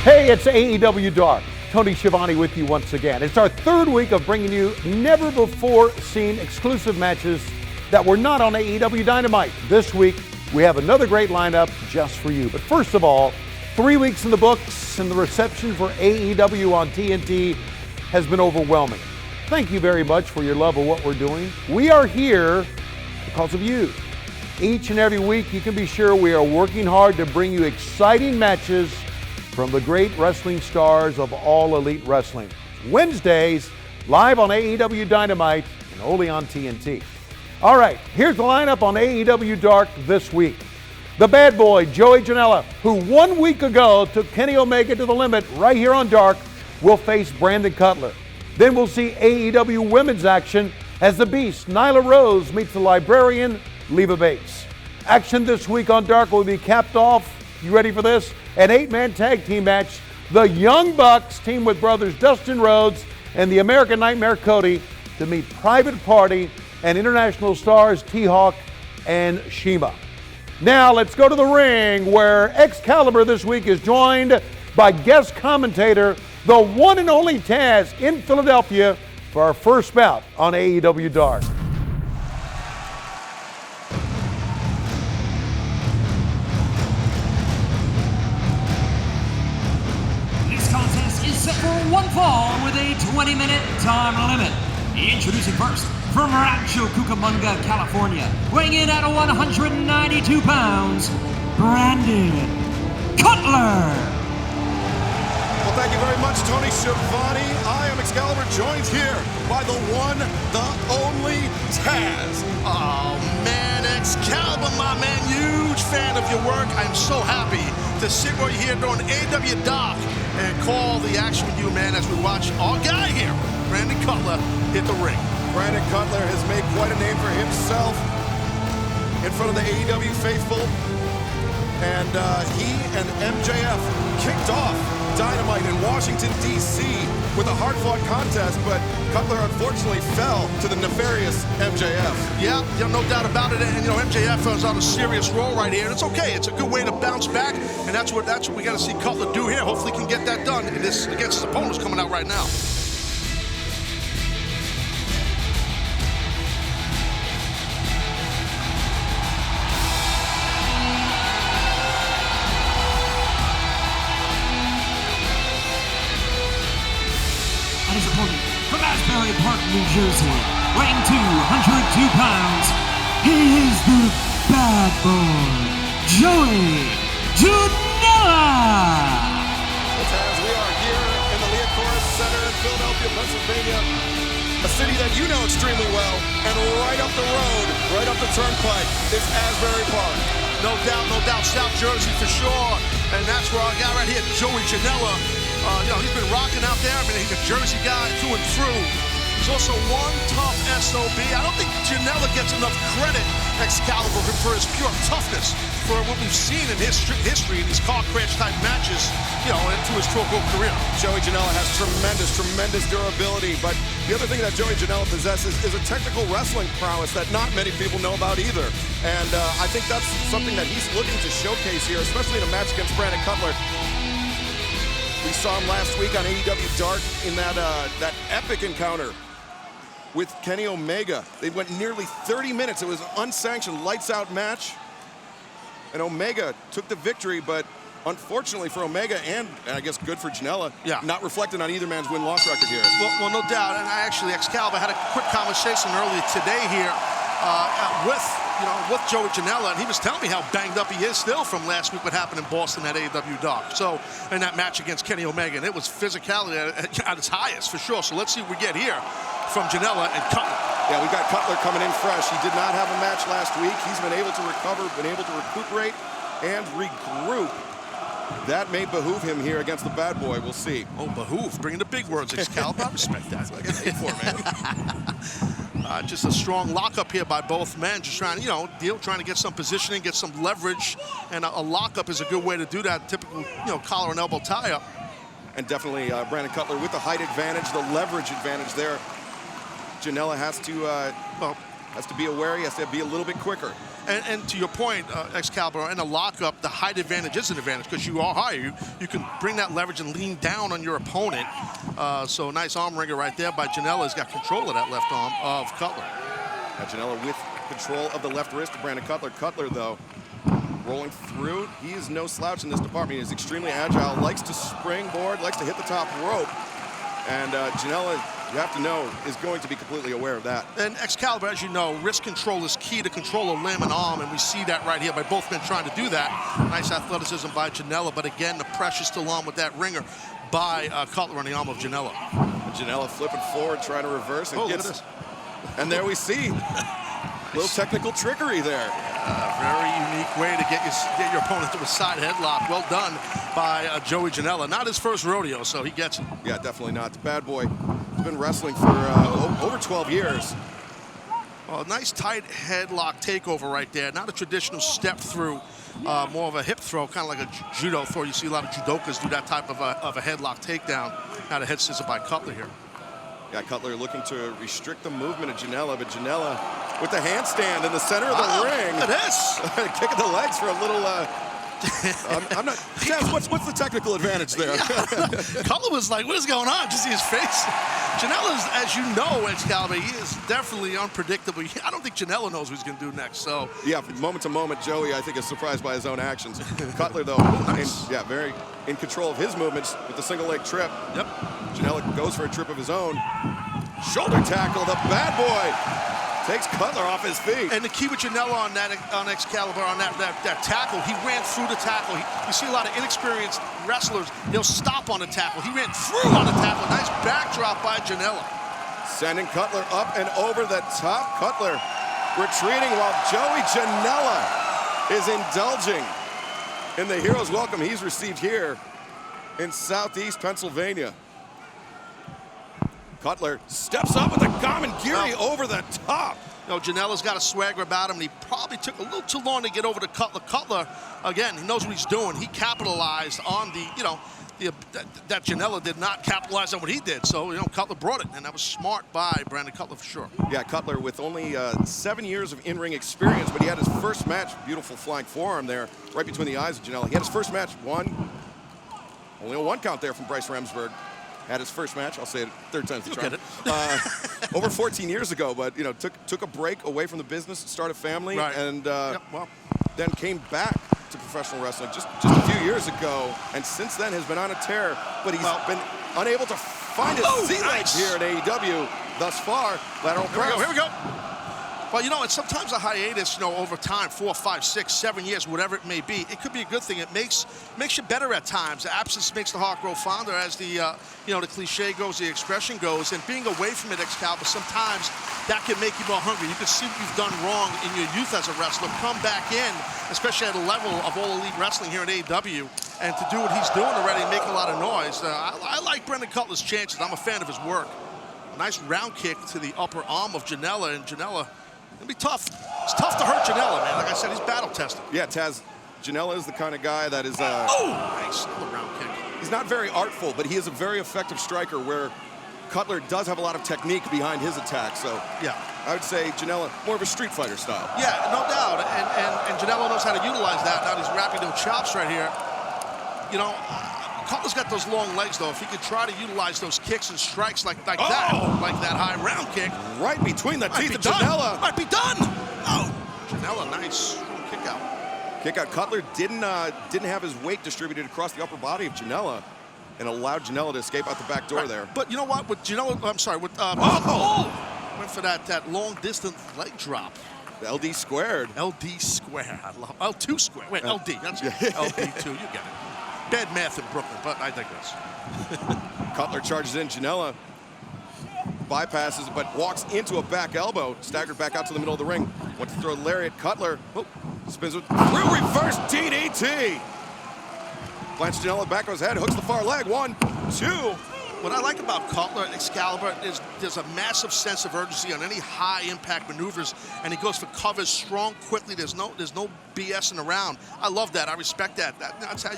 Hey, it's AEW Dark. Tony Schiavone with you once again. It's our third week of bringing you never-before-seen exclusive matches that were not on AEW Dynamite. This week, we have another great lineup just for you. But first of all, 3 weeks in the books, and the reception for AEW on TNT has been overwhelming. Thank you very much for your love of what we're doing. We are here because of you. Each and every week, you can be sure we are working hard to bring you exciting matches from the great wrestling stars of All Elite Wrestling. Wednesdays, live on AEW Dynamite and only on TNT. All right, here's the lineup on AEW Dark this week. The bad boy, Joey Janela, who 1 week ago took Kenny Omega to the limit right here on Dark, will face Brandon Cutler. Then we'll see AEW women's action as the Beast, Nyla Rose, meets the Librarian, Leva Bates. Action this week on Dark will be capped off, you ready for this? An 8-man tag team match. The Young Bucks team with brothers Dustin Rhodes and the American Nightmare Cody to meet Private Party and international stars T-Hawk and Shima. Now let's go to the ring where Excalibur this week is joined by guest commentator, the one and only Taz in Philadelphia for our first bout on AEW Dark. Set for one fall with a 20-minute time limit. Introducing first, from Rancho Cucamonga, California, weighing in at 192 pounds, Brandon Cutler. Well, thank you very much, Tony Schiavone. I am Excalibur, joined here by the one, the only Taz. Oh, man, Excalibur, my man, huge fan of your work. I'm so happy to sit right here during AEW Dark and call the action with you, man, as we watch our guy here, Brandon Cutler, hit the ring. Brandon Cutler has made quite a name for himself in front of the AEW faithful. And he and MJF kicked off Dynamite in Washington, D.C. with a hard-fought contest, but Cutler unfortunately fell to the nefarious MJF. Yeah, no doubt about it. And, MJF is on a serious roll right here. And it's okay. It's a good way to bounce back. And that's what we got to see Cutler do here. Hopefully he can get that done against his opponents coming out right now. His opponent from Asbury Park, New Jersey, weighing 202 pounds, he is the bad boy, Joey Janela. As we are here in the Leocoris Center in Philadelphia, Pennsylvania, a city that you know extremely well, and right up the road, right up the turnpike, is Asbury Park. No doubt, South Jersey for sure. And that's where our guy right here, Joey Janela, he's been rocking out there. I mean, he's a Jersey guy through and through. He's also one tough SOB. I don't think Janela gets enough credit, Excalibur, for his pure toughness, for what we've seen in his history in these car crash type matches, into his pro career. Joey Janela has tremendous durability, but the other thing that Joey Janela possesses is a technical wrestling prowess that not many people know about either. And I think that's something that he's looking to showcase here, especially in a match against Brandon Cutler. We saw him last week on AEW Dark in that epic encounter with Kenny Omega. They went nearly 30 minutes. It was an unsanctioned lights-out match. And Omega took the victory, but unfortunately for Omega, and I guess good for Janela, not reflecting on either man's win-loss record here. Well, no doubt. And Excalibur had a quick conversation earlier today here with Joey Janela, and he was telling me how banged up he is still from last week, what happened in Boston at AEW Dark. So, in that match against Kenny Omega, and it was physicality at its highest, for sure. So let's see what we get here from Janela and Cutler. Yeah, we've got Cutler coming in fresh. He did not have a match last week. He's been able to recover, been able to recuperate, and regroup. That may behoove him here against the bad boy. We'll see. Oh, behoove. Bringing the big words, Excalibur. I respect that. That's what I get paid for, man. Just a strong lockup here by both men. Just trying, trying to get some positioning, get some leverage. And a lockup is a good way to do that. Typical, collar and elbow tie-up. And definitely Brandon Cutler with the height advantage, the leverage advantage there. Janela has to be aware. He has to be a little bit quicker. And to your point, Excalibur, in a lockup, the height advantage is an advantage because you are higher. You can bring that leverage and lean down on your opponent. So nice arm wringer right there by Janela. He's got control of that left arm of Cutler. Janela with control of the left wrist of Brandon Cutler. Cutler, though, rolling through. He is no slouch in this department. He is extremely agile, likes to springboard, likes to hit the top rope. And Janela, you have to know, is going to be completely aware of that. And Excalibur, as you know, wrist control is key to control a limb and arm, and we see that right here by both men trying to do that. Nice athleticism by Janela, but again, the pressure's still on with that ringer by Cutler on the arm of Janela. Janela flipping forward, trying to reverse. And look at this. And there we see a little technical trickery there. Very unique way to get your opponent to a side headlock. Well done by Joey Janela. Not his first rodeo, so he gets it. Yeah, definitely not. The bad boy has been wrestling for over 12 years. Well, nice tight headlock takeover right there. Not a traditional step through, more of a hip throw, kind of like a judo throw. You see a lot of judokas do that type of a headlock takedown. Not a head scissor by Cutler here. Yeah, Cutler looking to restrict the movement of Janela, but Janela with the handstand in the center of the ring. Look at this. Kicking the legs for a little, I'm not, Chaz, what's the technical advantage there? Yeah. Cutler was like, what is going on? Just see his face. Janela's, as you know, Excalibur, he is definitely unpredictable. I don't think Janela knows what he's going to do next, so. Yeah, from moment to moment, Joey, I think, is surprised by his own actions. Cutler, though, very in control of his movements with the single leg trip. Yep. Janela goes for a trip of his own. Shoulder tackle, the bad boy takes Cutler off his feet. And the key with Janela on Excalibur, on that tackle, he ran through the tackle. You see a lot of inexperienced wrestlers, they'll stop on the tackle. He ran through on the tackle. Nice backdrop by Janela. Sending Cutler up and over the top. Cutler retreating while Joey Janela is indulging in the hero's welcome he's received here in Southeast Pennsylvania. Cutler steps up with a Gamengiri over the top. You know, Janela's got a swagger about him, and he probably took a little too long to get over to Cutler. Cutler, again, he knows what he's doing. He capitalized on that Janela did not capitalize on what he did. So, Cutler brought it, and that was smart by Brandon Cutler for sure. Yeah, Cutler with only 7 years of in-ring experience, but he had his first match, beautiful flying forearm there, right between the eyes of Janela. He had his first match, only a 1 count there from Bryce Remsburg. Had his first match, I'll say it 3rd time's the charm. Over 14 years ago, but took a break away from the business, started a family, and then came back to professional wrestling just a few years ago, and since then has been on a tear. But he's been unable to find his sea legs here at AEW thus far. Lateral press. Here we go. Well, and sometimes a hiatus, over time, 4, 5, 6, 7 years, whatever it may be, it could be a good thing. It makes you better at times. The absence makes the heart grow fonder, as the cliche goes, the expression goes. And being away from it, Excalibur, sometimes that can make you more hungry. You can see what you've done wrong in your youth as a wrestler, come back in, especially at a level of All Elite Wrestling here at AEW, and to do what he's doing already and make a lot of noise. I like Brandon Cutler's chances. I'm a fan of his work. Nice round kick to the upper arm of Janela, and Janela, it'll be tough. It's tough to hurt Janela, man. Like I said, he's battle tested. Yeah, Taz, Janela is the kind of guy that is... nice. Another round kick. He's not very artful, but he is a very effective striker, where Cutler does have a lot of technique behind his attack. So yeah, I would say Janela, more of a Street Fighter style. Yeah, no doubt. And Janela knows how to utilize that. Now he's wrapping those chops right here. Cutler's got those long legs, though. If he could try to utilize those kicks and strikes like that high round kick. Right between the teeth of Janela. Might be done. Oh, Janela, nice kick out. Kick out. Cutler didn't have his weight distributed across the upper body of Janela, and allowed Janela to escape out the back door there. But you know what? With Janela, went for that long distance leg drop. The LD squared. LD squared. I love L2 squared. Wait, LD. That's LD2. You get it. Bad math in Brooklyn, but I digress. Cutler charges in. Janela bypasses, but walks into a back elbow. Staggered back out to the middle of the ring. Wants to throw a lariat. Cutler spins with through reverse DDT. Plants Janela back of his head. Hooks the far leg. 1, 2. What I like about Cutler and Excalibur is there's a massive sense of urgency on any high-impact maneuvers, and he goes for covers strong, quickly. There's no BSing around. I love that. I respect that. That's how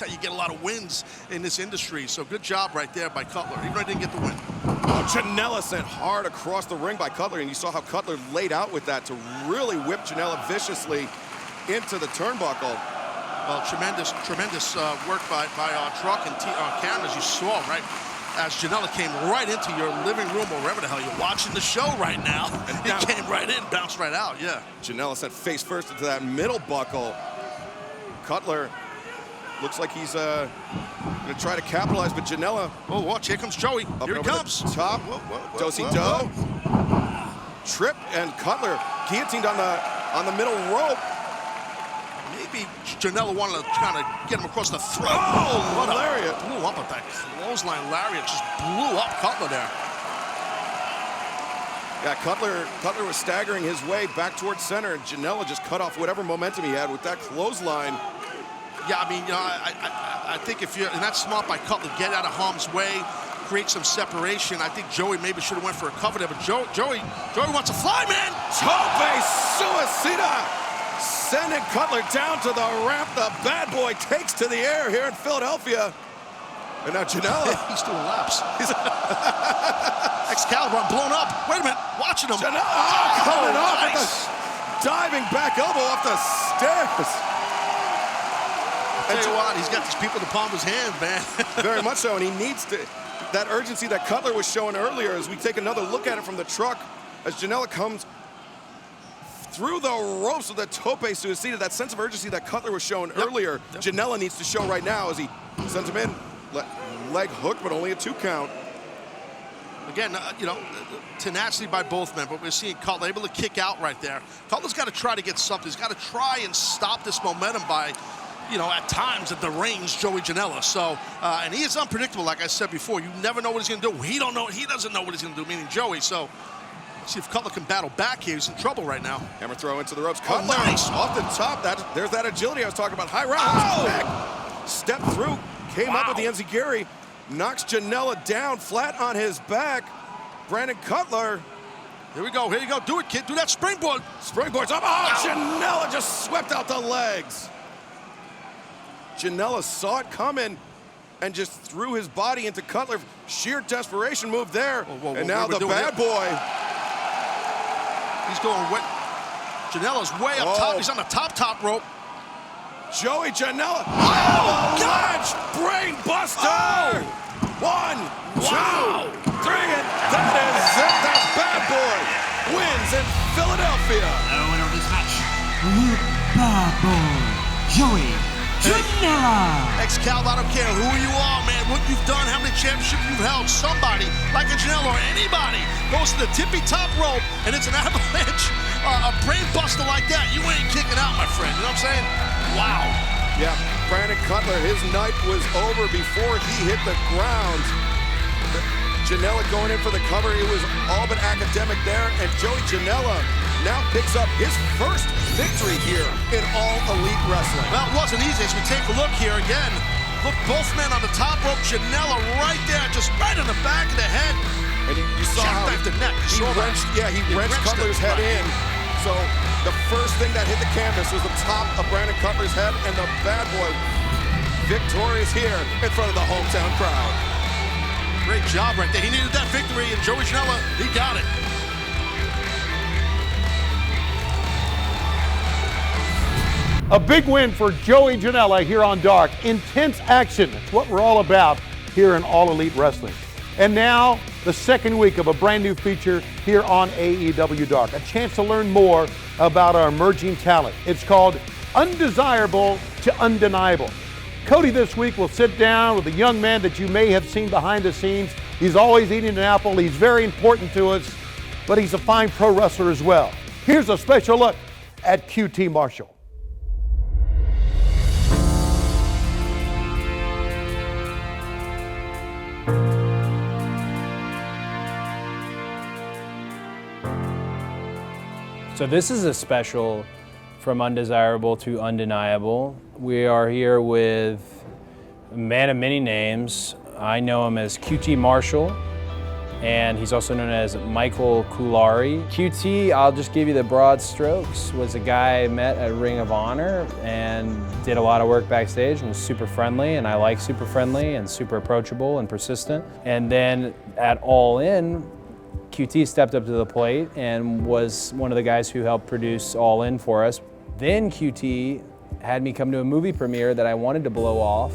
you get a lot of wins in this industry. So good job right there by Cutler, even though he didn't get the win. Oh, Janela sent hard across the ring by Cutler, and you saw how Cutler laid out with that to really whip Janela viciously into the turnbuckle. Well, tremendous work by Truck and Cam, as you saw, right? As Janela came right into your living room or wherever the hell you're watching the show right now. And he came right in, bounced right out, yeah. Janela sent face first into that middle buckle. Cutler looks like he's going to try to capitalize, but Janela. Oh, watch, here comes Joey. Here he comes. Top, do-si-do. Trip, and Cutler guillotined on the middle rope. Maybe Janela wanted to kind of get him across the throat. Oh, what lariat. Blew up at that clothesline lariat. Just blew up Cutler there. Yeah, Cutler was staggering his way back towards center, and Janela just cut off whatever momentum he had with that clothesline. Yeah, I mean, you know, I think if you're in that smart by Cutler, get out of harm's way, create some separation. I think Joey maybe should have went for a cover there, but Joey wants to fly, man. Tope suicida! Sending Cutler down to the ramp. The bad boy takes to the air here in Philadelphia. And now Janela. He's doing laps. Excalibur blown up. Wait a minute, watching him. Janela coming off with a diving back elbow off the stairs. Tell you what, he's got these people in the palm of his hand, man. Very much so, and he needs to. That urgency that Cutler was showing earlier, as we take another look at it from the truck, as Janela comes through the ropes with the tope suicida, that sense of urgency that Cutler was showing earlier, Janela needs to show right now as he sends him in. Leg hook, but only a 2 count. Again, you know, tenacity by both men, but we're seeing Cutler able to kick out right there. Cutler's got to try to get something. He's got to try and stop this momentum by, you know, at times at the range, Joey Janela. So, and he is unpredictable, like I said before. You never know what he's going to do. He doesn't know what he's going to do, meaning Joey. So, see if Cutler can battle back here. He's in trouble right now. Hammer throw into the ropes. Cutler nice. Off the top. There's that agility I was talking about. High round. Back. Step through. Came up with the enziguri. Knocks Janela down flat on his back. Brandon Cutler. Here we go. Here you go. Do it, kid. Do that springboard. Springboard's up. Oh, Janela just swept out the legs. Janela saw it coming and just threw his body into Cutler. Sheer desperation move there. Whoa, and now the bad boy. He's going way. Janela's way up top. He's on the top rope. Joey Janela. Oh, ledge brain buster. 1, 2, 3, and that is it. The bad boy wins in Philadelphia. The winner of this match, the bad boy, Joey Janela. Excalibur, I don't care who you are, man, what you've done, how many championships you've held. Somebody like a Janela or anybody goes to the tippy top rope and it's an avalanche, a brain buster like that. You ain't kicking out, my friend. You know what I'm saying? Wow. Yeah, Brandon Cutler, his night was over before he hit the ground. Janela going in for the cover. It was all but academic there, and Joey Janela now picks up his first victory here in All Elite Wrestling. Well, it wasn't easy as we take a look here again. Look, both men on the top rope. Janela right there, just right in the back of the head. And you saw how the neck. he wrenched Cutler's head in. So the first thing that hit the canvas was the top of Brandon Cutler's head, and the bad boy victorious here in front of the hometown crowd. Great job right there. He needed that victory, and Joey Janela, he got it. A big win for Joey Janela here on Dark. Intense action. It's what we're all about here in All Elite Wrestling. And now, the second week of a brand new feature here on AEW Dark. A chance to learn more about our emerging talent. It's called Undesirable to Undeniable. Cody this week will sit down with a young man that you may have seen behind the scenes. He's always eating an apple. He's very important to us, but he's a fine pro wrestler as well. Here's a special look at QT Marshall. So this is a special from Undesirable to Undeniable. We are here with a man of many names. I know him as QT Marshall. and he's also known as Michael Kulari. QT, I'll just give you the broad strokes, was a guy I met at Ring of Honor and did a lot of work backstage and was super friendly, and I like super friendly and super approachable and persistent. And then at Allin, QT stepped up to the plate and was one of the guys who helped produce Allin for us. Then QT had me come to a movie premiere that I wanted to blow off.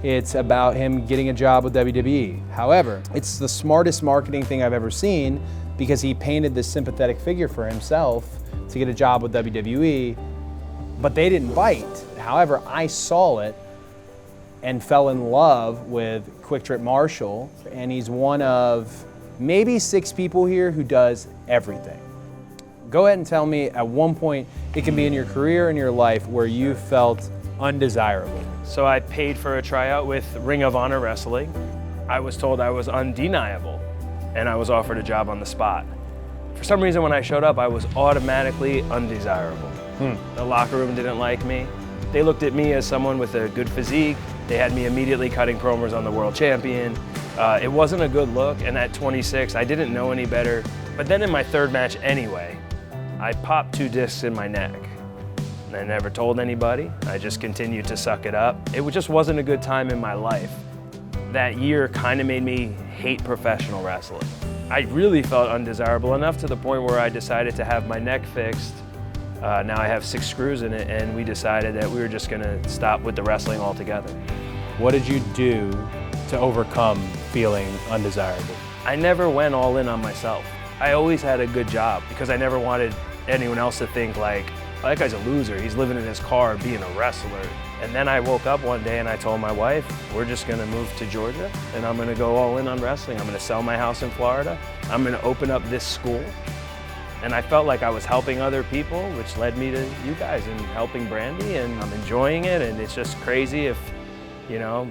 It's about him getting a job with WWE. However, it's the smartest marketing thing I've ever seen because he painted this sympathetic figure for himself to get a job with WWE, but they didn't bite. However, I saw it and fell in love with Quick Trip Marshall, and he's one of maybe 6 people here who does everything. Go ahead and tell me at one point, it can be in your career, in your life, where you felt undesirable. So I paid for a tryout with Ring of Honor Wrestling. I was told I was undeniable, and I was offered a job on the spot. For some reason, when I showed up, I was automatically undesirable. The locker room didn't like me. They looked at me as someone with a good physique. They had me immediately cutting promos on the world champion. It wasn't a good look, and at 26, I didn't know any better. But then in my 3rd match anyway, I popped 2 discs in my neck. I never told anybody. I just continued to suck it up. It just wasn't a good time in my life. That year kind of made me hate professional wrestling. I really felt undesirable enough to the point where I decided to have my neck fixed. Now I have 6 screws in it, and we decided that we were just gonna stop with the wrestling altogether. What did you do to overcome feeling undesirable? I never went all in on myself. I always had a good job because I never wanted anyone else to think like, oh, that guy's a loser. He's living in his car being a wrestler. And then I woke up one day and I told my wife, we're just gonna move to Georgia and I'm gonna go all in on wrestling. I'm gonna sell my house in Florida. I'm gonna open up this school. And I felt like I was helping other people, which led me to you guys and helping Brandy, and I'm enjoying it. And it's just crazy if, you know,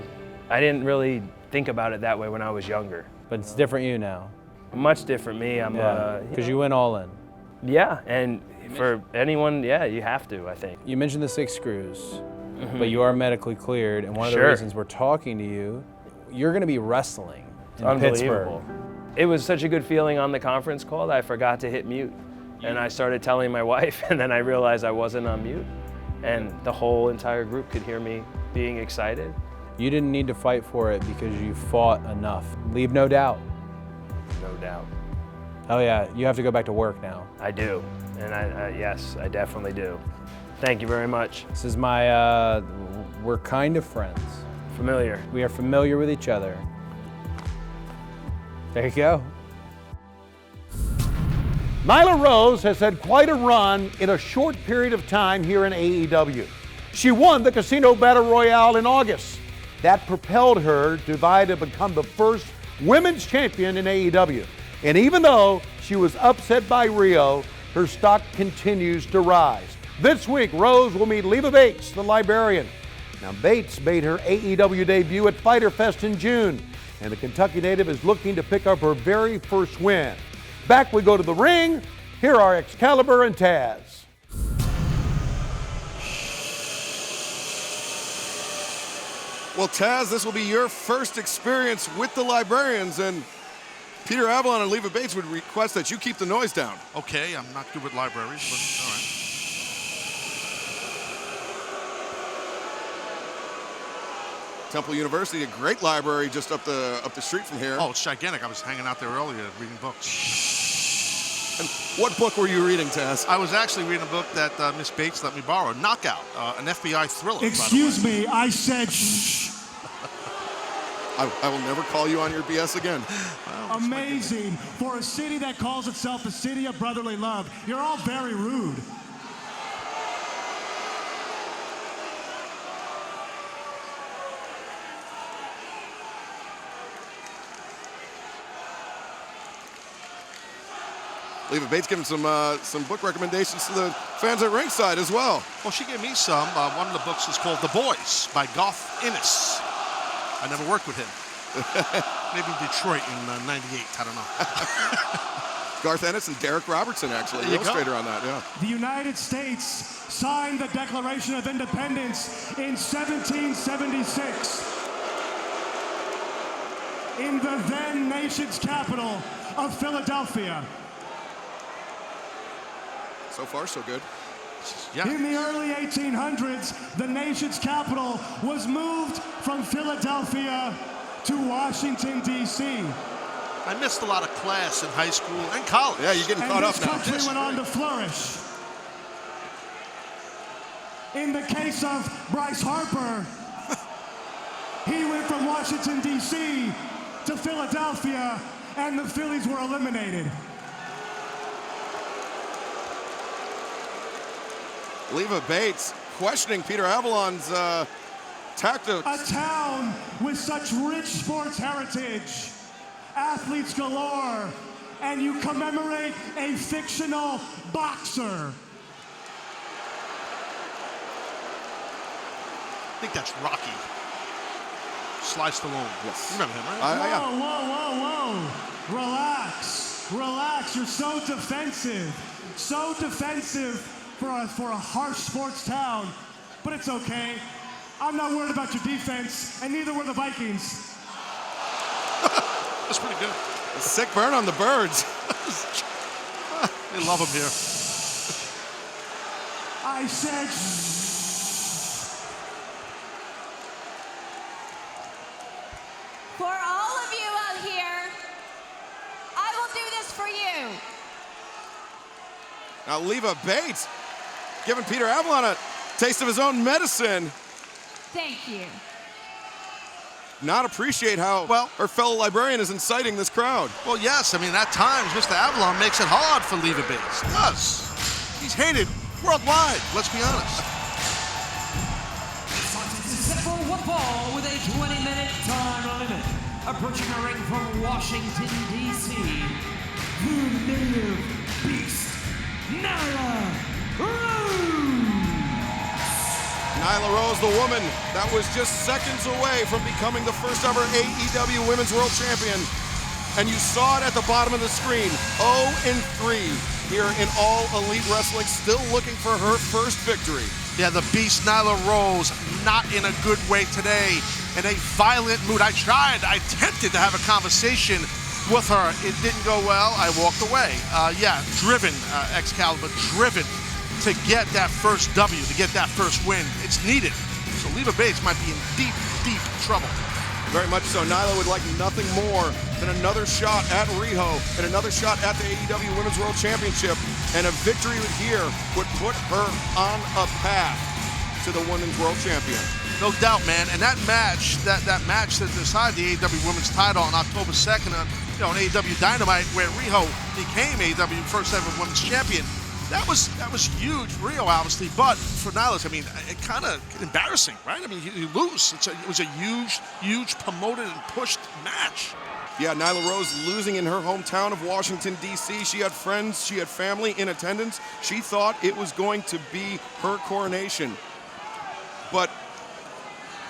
I didn't really think about it that way when I was younger. But it's different you now. Much different me. I'm because you went all in. Yeah, and for anyone, yeah, you have to, I think. You mentioned the 6 screws, but you are medically cleared, and one of the reasons we're talking to you, you're gonna be wrestling in Pittsburgh. It was such a good feeling on the conference call that I forgot to hit mute. And I started telling my wife, and then I realized I wasn't on mute, and the whole entire group could hear me being excited. You didn't need to fight for it because you fought enough. Leave no doubt. No doubt. Oh yeah, you have to go back to work now. I do, and yes, I definitely do. Thank you very much. This is my, we're kind of friends. Familiar. We are familiar with each other. There you go. Nyla Rose has had quite a run in a short period of time here in AEW. She won the Casino Battle Royale in August. That propelled her to vie to become the first women's champion in AEW. And even though she was upset by Rio, her stock continues to rise. This week, Rose will meet Leva Bates, the librarian. Now, Bates made her AEW debut at Fyter Fest in June, and the Kentucky native is looking to pick up her very first win. Back we go to the ring. Here are Excalibur and Taz. Well, Taz, this will be your first experience with the librarians, and Peter Avalon and Leva Bates would request that you keep the noise down. Okay, I'm not good with libraries, but all right. Temple University, a great library just up the street from here. Oh, it's gigantic. I was hanging out there earlier reading books. And what book were you reading, Taz? I was actually reading a book that Miss Bates let me borrow, Knockout, an FBI thriller. Excuse me, I said shh. I will never call you on your BS again. Well, Amazing. For a city that calls itself the city of brotherly love, you're all very rude. Leva Bates giving some book recommendations to the fans at ringside as well. Well, she gave me some. One of the books is called The Boys by Garth Ennis. I never worked with him. Maybe Detroit in '98. I don't know. Garth Ennis and Derek Robertson, actually, the illustrator on that, yeah. The United States signed the Declaration of Independence in 1776. in the then nation's capital of Philadelphia. So far, so good. Yeah. In the early 1800s, the nation's capital was moved from Philadelphia to Washington, D.C. I missed a lot of class in high school and college. Yeah, you're getting caught And up this now. country went on to flourish. In the case of Bryce Harper, he went from Washington, D.C. to Philadelphia, and the Phillies were eliminated. Leva Bates questioning Peter Avalon's tactics. A town with such rich sports heritage, athletes galore, and you commemorate a fictional boxer. I think that's Rocky. Sly Stallone. Yes. You remember him, right? Whoa, whoa, whoa, whoa. Relax, relax. You're so defensive. So defensive for a harsh sports town. But it's okay. I'm not worried about your defense, and neither were the Vikings. That's pretty good. A sick burn on the Birds. They love him here. I said For all of you out here, I will do this for you. Now Leva Bates giving Peter Avalon a taste of his own medicine. Thank you. Not appreciate how Well- her fellow librarian is inciting this crowd. Well, yes. I mean, at times, Mr. Avalon makes it hard for Leva Bates. He does. He's hated worldwide, let's be honest. Contest is set for one fall with a 20-minute time limit. Approaching the ring from Washington, D.C., the native beast, Nyla Rose. Nyla Rose, the woman that was just seconds away from becoming the first ever AEW Women's World Champion. And you saw it at the bottom of the screen, 0-3 here in All Elite Wrestling, still looking for her first victory. Yeah, the beast Nyla Rose, not in a good way today, in a violent mood. I attempted to have a conversation with her. It didn't go well. I walked away. Driven, Excalibur, driven to get that first W, to get that first win. It's needed. So Leva Bates might be in deep, deep trouble. Very much so. Nyla would like nothing more than another shot at Riho and another shot at the AEW Women's World Championship. And a victory here would put her on a path to the Women's World Champion. No doubt, man. And that match, that match that decided the AEW Women's title on October 2nd on AEW Dynamite, where Riho became AEW first ever Women's Champion, that was huge for Riho, obviously, but for Nyla, I mean, it kind of embarrassing, right? I mean, you lose. It was a huge promoted and pushed match. Yeah, Nyla Rose losing in her hometown of Washington, D.C. She had friends, she had family in attendance. She thought it was going to be her coronation. But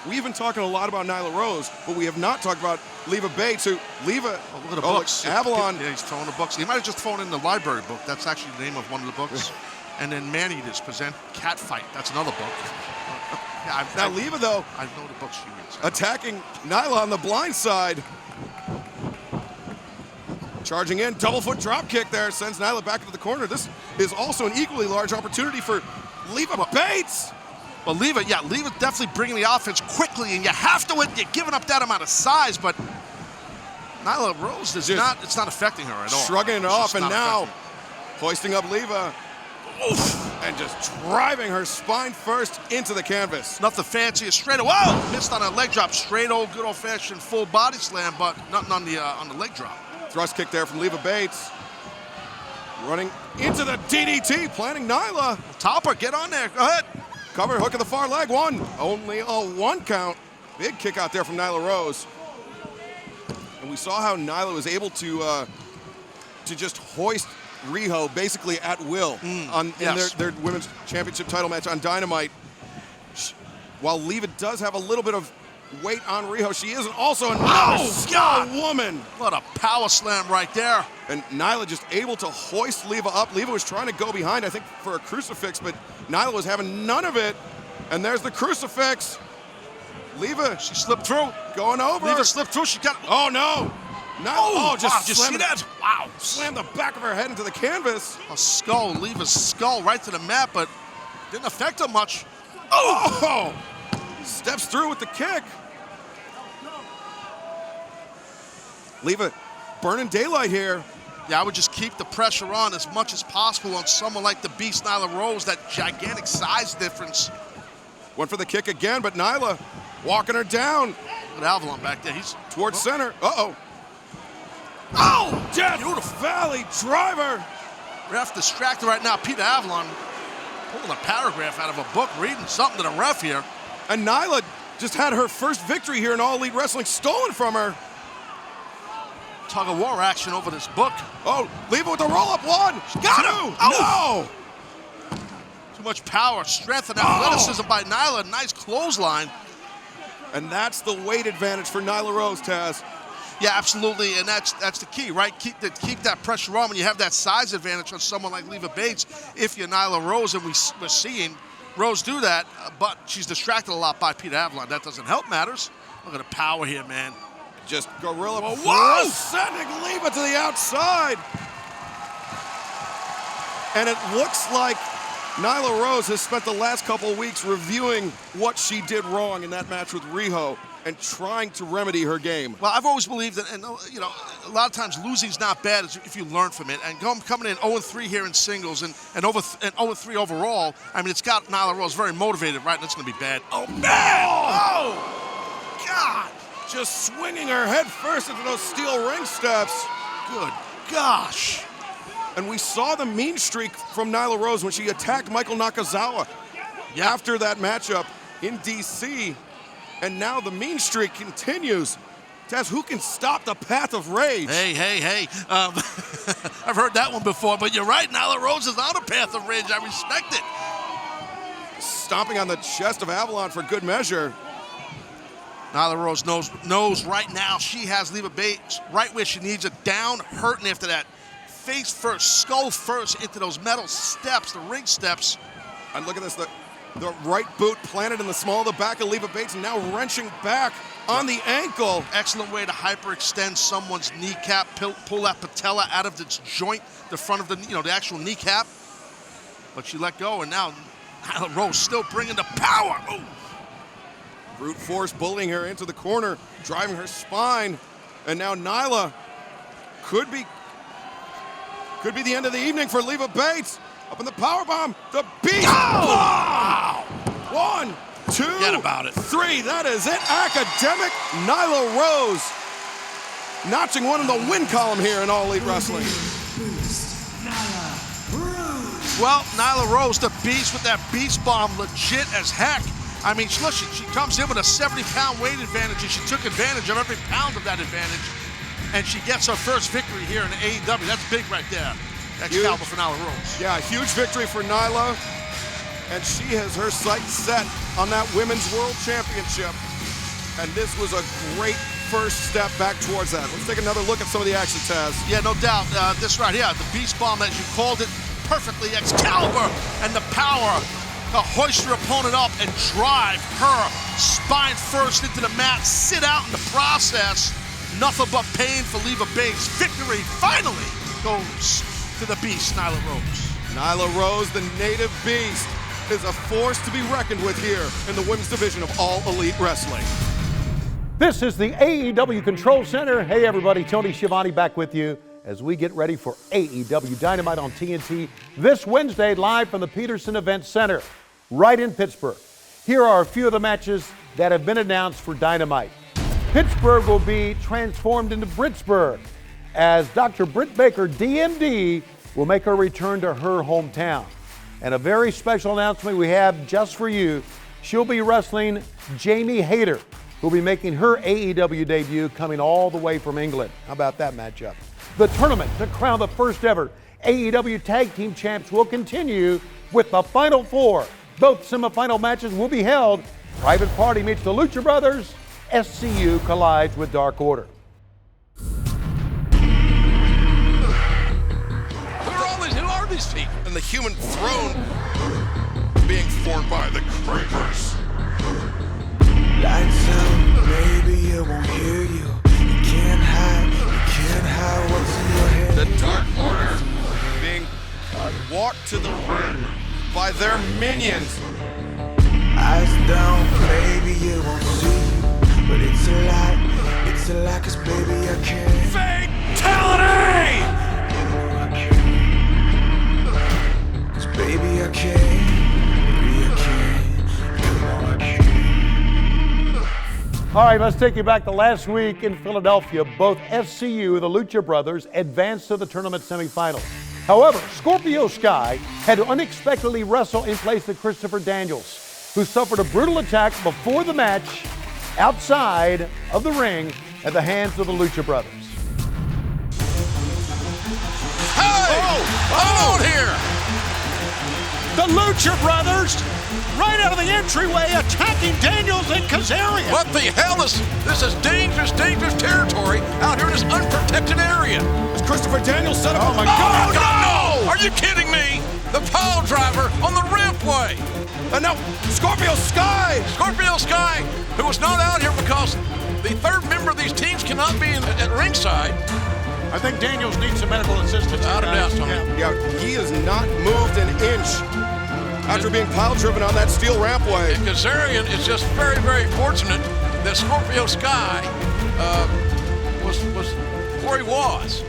we've been talking a lot about Nyla Rose, but we have not talked about Leva Bates, who Leva, Look at the books. Avalon. Yeah, he's throwing the books. He might have just thrown in the library book. That's actually the name of one of the books. And then Man-Eaters present Cat Fight. That's another book. Now Leva, though, I know the books she reads. attacking Nyla on the blind side. Charging in, double foot drop kick there, sends Nyla back into the corner. This is also an equally large opportunity for Leva Bates. Well, Leva definitely bringing the offense quickly, and you have to win. You're giving up that amount of size, but Nyla Rose is it's not affecting her at all. Shrugging it It's off, just and not now affecting hoisting up Leva. Oof, and just driving her spine first into the canvas. Nothing fancy, a straight. Whoa! Missed on a leg drop. Straight good old-fashioned full body slam, but nothing on the leg drop. Thrust kick there from Leva Bates. Running into the DDT, planting Nyla. Topper, get on there. Go ahead. Cover hook of the far leg, one. Only a one count. Big kick out there from Nyla Rose. And we saw how Nyla was able to just hoist Riho basically at will in their women's championship title match on Dynamite. While Leva does have a little bit of weight on Riho, she is also another skilled woman. What a power slam right there. And Nyla just able to hoist Leva up. Leva was trying to go behind, I think, for a crucifix, but Nyla was having none of it. And there's the crucifix. Leva, She slipped through. going over. Leva slipped through. She got. Oh, no. Nyla, Wow, just did you see slammed, that? Wow. slammed the back of her head into the canvas. A skull, Leva's skull right to the mat, but didn't affect her much. Oh! Steps through with the kick. Leva burning daylight here. Yeah, I would just keep the pressure on as much as possible on someone like the Beast Nyla Rose, that gigantic size difference. Went for the kick again, but Nyla walking her down With Avalon back there, he's towards center. Uh-oh. Oh! Death Valley driver. ref distracted right now. Peter Avalon pulling a paragraph out of a book, reading something to the ref here. And Nyla just had her first victory here in All Elite Wrestling stolen from her. Tug of war action over this book. Oh, Leva with the roll-up. One, Got two, him. Oh. no! Too much power, strength, and athleticism by Nyla. Nice clothesline. And that's the weight advantage for Nyla Rose, Taz. Yeah, absolutely, and that's the key, right? Keep that pressure on when you have that size advantage on someone like Leva Bates. If you're Nyla Rose, and we're seeing Rose do that, but she's distracted a lot by Peter Avalon. That doesn't help matters. Look at the power here, man. Just gorilla. Whoa! Sending Leva to the outside. And it looks like Nyla Rose has spent the last couple of weeks reviewing what she did wrong in that match with Riho and trying to remedy her game. Well, I've always believed that, and you know, a lot of times losing's not bad if you learn from it. And coming in 0-3 here in singles and 0-3 overall, I mean, it's got Nyla Rose very motivated, right? And it's going to be bad. Oh, man! Oh! God! Just swinging her head first into those steel ring steps. Good gosh. And we saw the mean streak from Nyla Rose when she attacked Michael Nakazawa after that matchup in DC. And now the mean streak continues. Taz, who can stop the path of rage? Hey. I've heard that one before, but you're right. Nyla Rose is on a path of rage. I respect it. Stomping on the chest of Avalon for good measure. Nyla Rose knows right now she has Leva Bates right where she needs it, down, hurting after that. Face first, skull first into those metal steps, the ring steps. And look at this, the right boot planted in the small of the back of Leva Bates and now wrenching back on the ankle. Excellent way to hyperextend someone's kneecap, pull that patella out of its joint, the front of the actual kneecap. But she let go, and now Nyla Rose still bringing the power. Ooh. Brute force bullying her into the corner, driving her spine. And now Nyla could be the end of the evening for Leva Bates. Up in the powerbomb, the beast. Oh! Wow! 1, 2, Forget about it. 3. That is it. Academic Nyla Rose notching one in the win column here in All Elite Wrestling. Well, Nyla Rose, the beast with that beast bomb, legit as heck. I mean, look, she comes in with a 70-pound weight advantage, and she took advantage of every pound of that advantage, and she gets her first victory here in the AEW. That's big right there. Excalibur for Nyla Rose. Yeah, huge victory for Nyla, and she has her sights set on that Women's World Championship, and this was a great first step back towards that. Let's take another look at some of the action, Taz. Yeah, no doubt. This right here, the beast bomb, as you called it, perfectly. Excalibur and the power to hoist your opponent up and drive her spine first into the mat, sit out in the process. Nothing but pain for Leva Bates. Victory finally goes to the beast, Nyla Rose. Nyla Rose, the native beast, is a force to be reckoned with here in the women's division of All Elite Wrestling. This is the AEW Control Center. Hey everybody, Tony Schiavone back with you as we get ready for AEW Dynamite on TNT this Wednesday, live from the Peterson Event Center, right in Pittsburgh. Here are a few of the matches that have been announced for Dynamite. Pittsburgh will be transformed into Britsburg as Dr. Britt Baker, DMD, will make her return to her hometown. And a very special announcement we have just for you. She'll be wrestling Jamie Hayter, who'll be making her AEW debut coming all the way from England. How about that matchup? The tournament to crown the first ever AEW Tag Team Champs will continue with the Final Four. Both semifinal matches will be held. Private Party meets the Lucha Brothers. SCU collides with Dark Order. Who are these people? And the human throne being formed by the Creepers. Lights out, baby, it won't hear you. You can't hide what's in your head. The Dark Order being walked to the ring by their minions. Eyes down, baby, it won't see you. But it's a lie, 'cause baby, I can't. Fatality! Cause baby, I can't. Baby, I can't. Come on, I can't. All right, let's take you back to last week in Philadelphia. Both SCU, the Lucha Brothers, advanced to the tournament semifinals. However, Scorpio Sky had to unexpectedly wrestle in place of Christopher Daniels, who suffered a brutal attack before the match outside of the ring at the hands of the Lucha Brothers. Hey! Hold on here! The Lucha Brothers, right out of the entryway, attacking Daniels and Kazarian. What the hell is this? Is dangerous territory out here in this unprotected area. Is Christopher Daniels set up? Oh my God! No! Are you kidding me? The pile driver on the rampway. And now Scorpio Sky, who was not out here because the third member of these teams cannot be at ringside. I think Daniels needs some medical assistance. Without a doubt, Tony. Yeah, he has not moved an inch after being pile driven on that steel rampway. And Kazarian is just very, very fortunate that Scorpio Sky was where he was.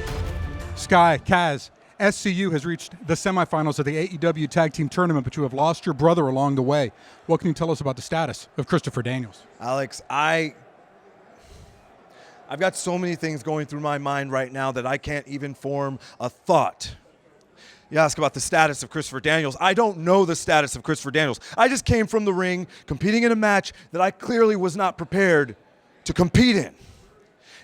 Sky, Kaz, SCU has reached the semifinals of the AEW Tag Team Tournament, but you have lost your brother along the way. What can you tell us about the status of Christopher Daniels? Alex, I've got so many things going through my mind right now that I can't even form a thought. You ask about the status of Christopher Daniels. I don't know the status of Christopher Daniels. I just came from the ring competing in a match that I clearly was not prepared to compete in.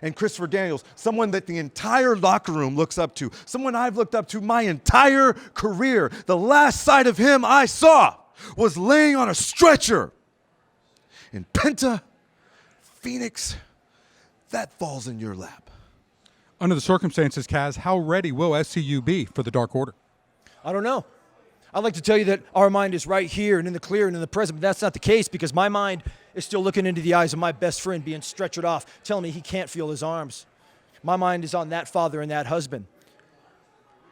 And Christopher Daniels, someone that the entire locker room looks up to, someone I've looked up to my entire career. The last sight of him I saw was laying on a stretcher in Penta, Phoenix. That falls in your lap. Under the circumstances, Kaz, how ready will SCU be for the Dark Order? I don't know. I'd like to tell you that our mind is right here and in the clear and in the present, but that's not the case because my mind is still looking into the eyes of my best friend being stretchered off, telling me he can't feel his arms. My mind is on that father and that husband.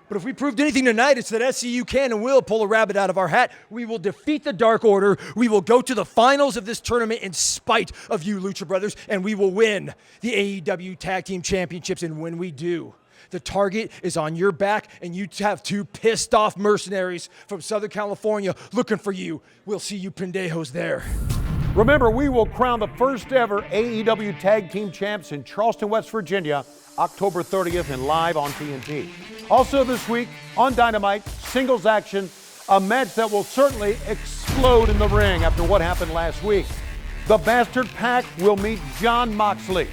But if we proved anything tonight, it's that SCU can and will pull a rabbit out of our hat. We will defeat the Dark Order. We will go to the finals of this tournament in spite of you, Lucha Brothers, and we will win the AEW Tag Team Championships. And when we do, the target is on your back, and you have two pissed-off mercenaries from Southern California looking for you. We'll see you pendejos there. Remember, we will crown the first ever AEW Tag Team Champs in Charleston, West Virginia, October 30th and live on TNT. Also this week on Dynamite, singles action, a match that will certainly explode in the ring after what happened last week. The Bastard Pack will meet John Moxley.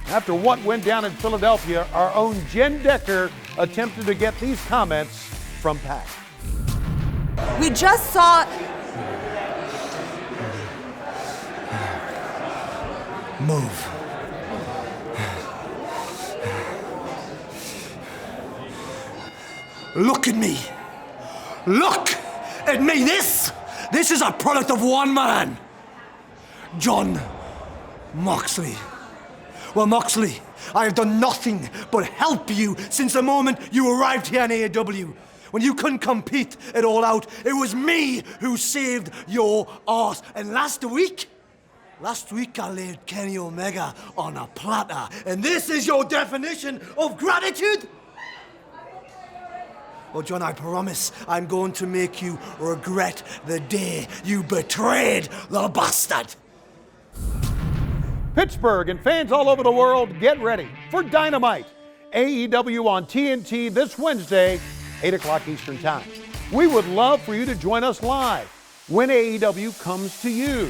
After what went down in Philadelphia, our own Jen Decker attempted to get these comments from Pac. We just saw... Move. Look at me. Look at me. This is a product of one man. John Moxley. Well, Moxley, I have done nothing but help you since the moment you arrived here in AEW. When you couldn't compete it all out, it was me who saved your arse. And last week I laid Kenny Omega on a platter. And this is your definition of gratitude? Well, John, I promise I'm going to make you regret the day you betrayed the bastard. Pittsburgh and fans all over the world, get ready for Dynamite. AEW on TNT this Wednesday, 8 o'clock Eastern Time. We would love for you to join us live when AEW comes to you.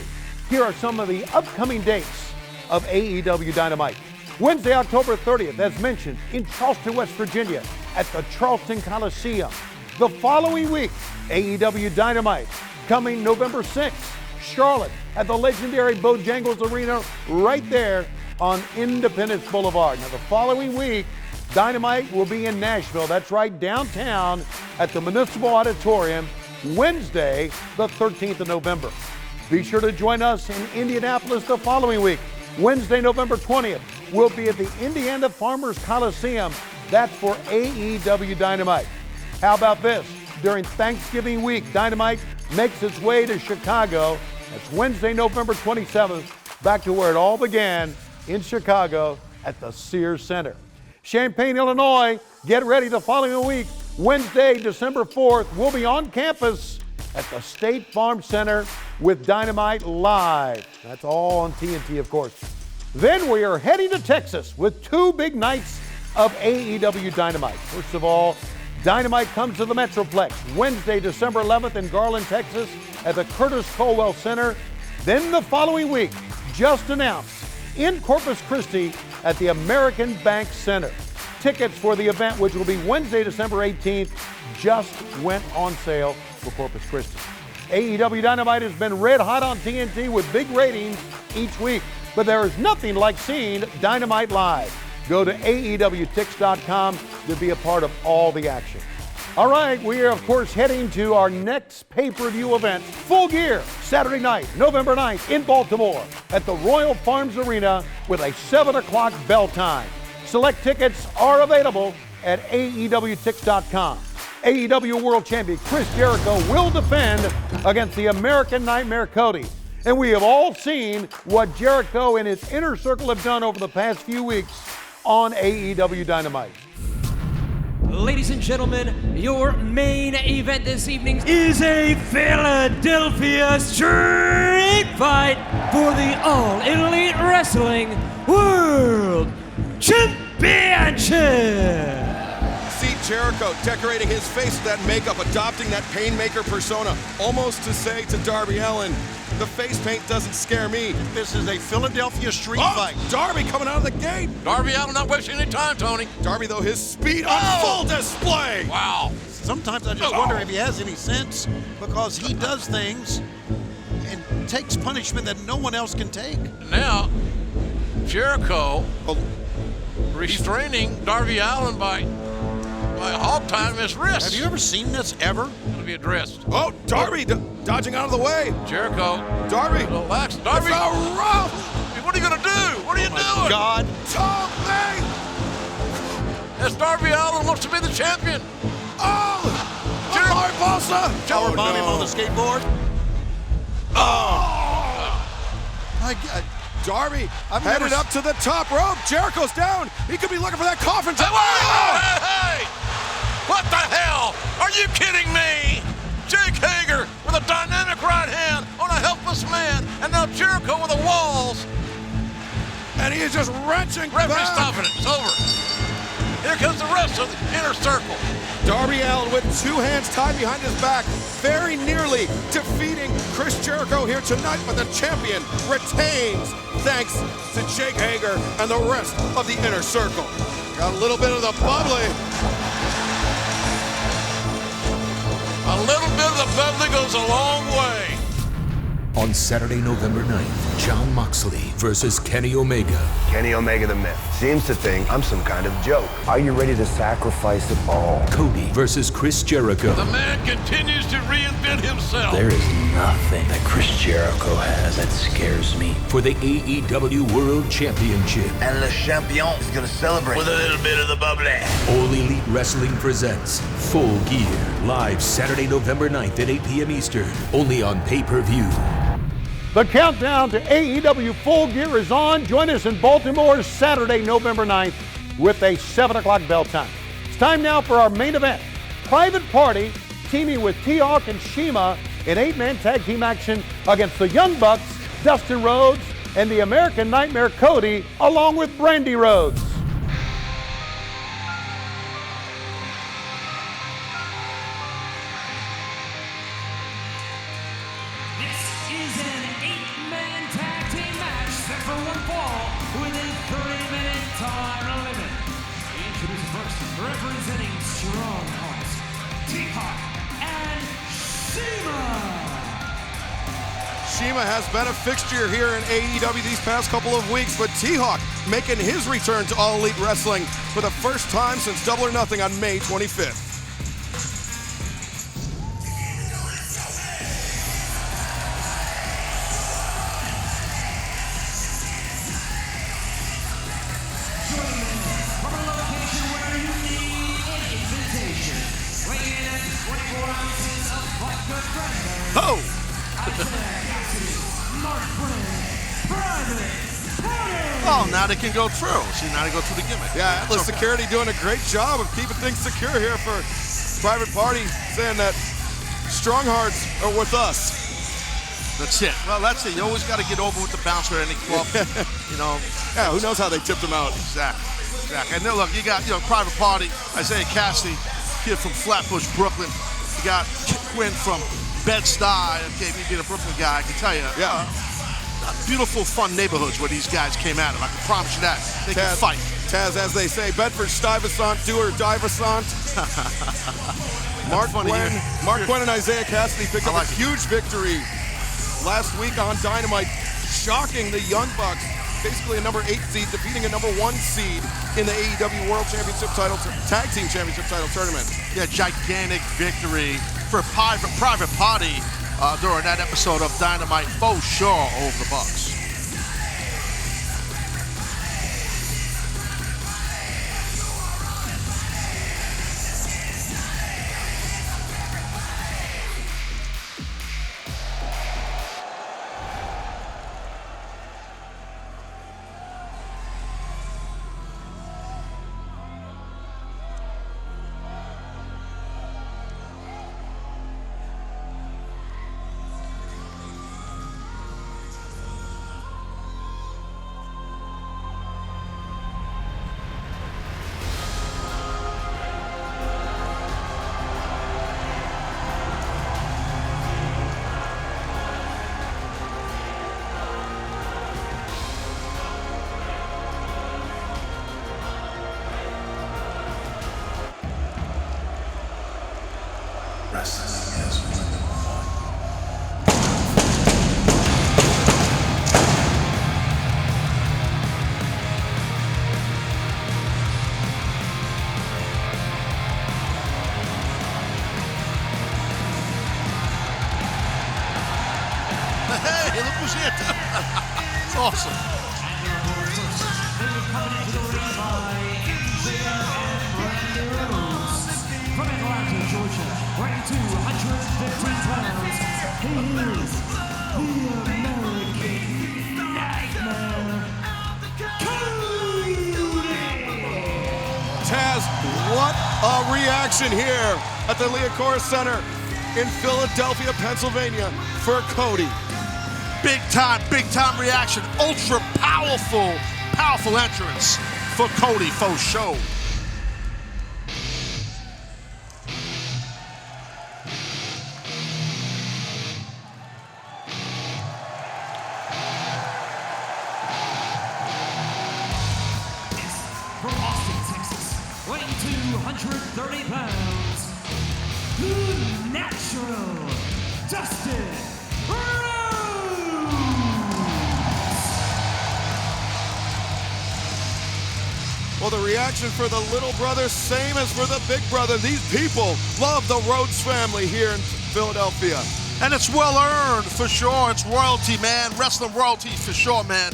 Here are some of the upcoming dates of AEW Dynamite. Wednesday, October 30th, as mentioned, in Charleston, West Virginia, at the Charleston Coliseum. The following week, AEW Dynamite, coming November 6th, Charlotte, at the legendary Bojangles Arena, right there on Independence Boulevard. Now, the following week, Dynamite will be in Nashville. That's right, downtown at the Municipal Auditorium, Wednesday, the 13th of November. Be sure to join us in Indianapolis the following week. Wednesday, November 20th, we'll be at the Indiana Farmers Coliseum. That's for AEW Dynamite. How about this? During Thanksgiving week, Dynamite makes its way to Chicago. That's Wednesday, November 27th, back to where it all began in Chicago at the Sears Center. Champaign, Illinois, get ready the following week. Wednesday, December 4th, we'll be on campus at the State Farm Center with Dynamite live. That's all on TNT, of course. Then we are heading to Texas with 2 big nights of AEW Dynamite. First of all, Dynamite comes to the Metroplex Wednesday, December 11th in Garland, Texas at the Curtis Colwell Center. Then the following week, just announced, in Corpus Christi at the American Bank Center. Tickets for the event, which will be Wednesday, December 18th, just went on sale for Corpus Christi. AEW Dynamite has been red hot on TNT with big ratings each week, but there is nothing like seeing Dynamite live. Go to AEWTix.com to be a part of all the action. All right, we are, of course, heading to our next pay-per-view event, Full Gear, Saturday night, November 9th in Baltimore at the Royal Farms Arena with a 7 o'clock bell time. Select tickets are available at AEWTix.com. AEW World Champion Chris Jericho will defend against the American Nightmare Cody. And we have all seen what Jericho and his inner circle have done over the past few weeks on AEW Dynamite. Ladies and gentlemen, your main event this evening is a Philadelphia street fight for the All Elite Wrestling World Championship. See Jericho decorating his face with that makeup, adopting that Painmaker persona, almost to say to Darby Allin, the face paint doesn't scare me. This is a Philadelphia street fight. Darby coming out of the gate. Darby Allin not wasting any time, Tony. Darby, though, his speed on full display. Wow. Sometimes I just wonder if he has any sense, because he does things and takes punishment that no one else can take. Now, Jericho restraining Darby Allin by hog tying his wrist. Have you ever seen this ever? It'll be addressed. Oh, Darby dodging out of the way. Jericho. Darby. Relax. Darby. It's a rough. What are you going to do? What are you doing? God. Tommy. As Darby Allin wants to be the champion. Oh. Barbosa. Powerbomb him on the skateboard. My God. Darby headed up to the top rope. Jericho's down. He could be looking for that coffin. Hey! What the hell? Are you kidding me? Jake Hager with a dynamic right hand on a helpless man, and now Jericho with the walls. And he is just wrenching Referee's back. stopping it. It's over. Here comes the rest of the inner circle. Darby Allin with 2 hands tied behind his back, very nearly defeating Chris Jericho here tonight, but the champion retains thanks to Jake Hager and the rest of the inner circle. Got a little bit of the bubbly. A little bit of the bubbly goes a long way. On Saturday, November 9th, Jon Moxley versus Kenny Omega. Kenny Omega the Myth seems to think I'm some kind of joke. Are you ready to sacrifice it all? Cody versus Chris Jericho. The man continues to reinvent himself. There is nothing that Chris Jericho has that scares me. For the AEW World Championship. And Le Champion is going to celebrate with a little bit of the bubbly. All Elite Wrestling presents Full Gear, live Saturday, November 9th at 8 p.m. Eastern, only on pay-per-view. The countdown to AEW Full Gear is on. Join us in Baltimore Saturday, November 9th with a 7 o'clock bell time. It's time now for our main event. Private Party teaming with T-Hawk and Shima in 8-man tag team action against the Young Bucks, Dustin Rhodes, and the American Nightmare Cody, along with Brandy Rhodes. Representing Strong Hearts, T-Hawk and Shima. Shima has been a fixture here in AEW these past couple of weeks, but T-Hawk making his return to All Elite Wrestling for the first time since Double or Nothing on May 25th. Oh, now they can go through. See, now they go through the gimmick. Yeah, Atlas Security doing a great job of keeping things secure here for Private Party, saying that strong hearts are with us. That's it. Well, that's it. You always got to get over with the bouncer at any club. You know. Yeah, who knows how they tipped him out. Exactly. And then, look, you got, Private Party, Isaiah Cassidy, kid from Flatbush, Brooklyn. You got Quinn from Bed-Stuy. Okay, me being a Brooklyn guy, I can tell you. Yeah. Beautiful, fun neighborhoods where these guys came at them. I can promise you that. They can fight. Taz, as they say, Bedford-Stuyvesant, do or die-vesant. Mark Quinn and Isaiah Cassidy picked up a huge victory last week on Dynamite, shocking the Young Bucks. Basically a number 8 seed, defeating a number 1 seed in the AEW World Championship title, Tag Team Championship title tournament. Yeah, gigantic victory for Private Party during that episode of Dynamite, for sure, over the Bucks. Wrestling is one. Hey, look who's here. It's awesome. From Atlanta, Georgia, weighing 215 pounds, he is the American Nightmare, Cody! Taz, what a reaction here at the Liacouras Center in Philadelphia, Pennsylvania for Cody. Big time reaction. Ultra powerful entrance for Cody, for show. From Austin, Texas, weighing 230 pounds, the Natural, Dustin Rhodes! Well, the reaction for the little brother, same as for the big brother. These people love the Rhodes family here in Philadelphia. And it's well earned, for sure. It's royalty, man. Wrestling royalty, for sure, man.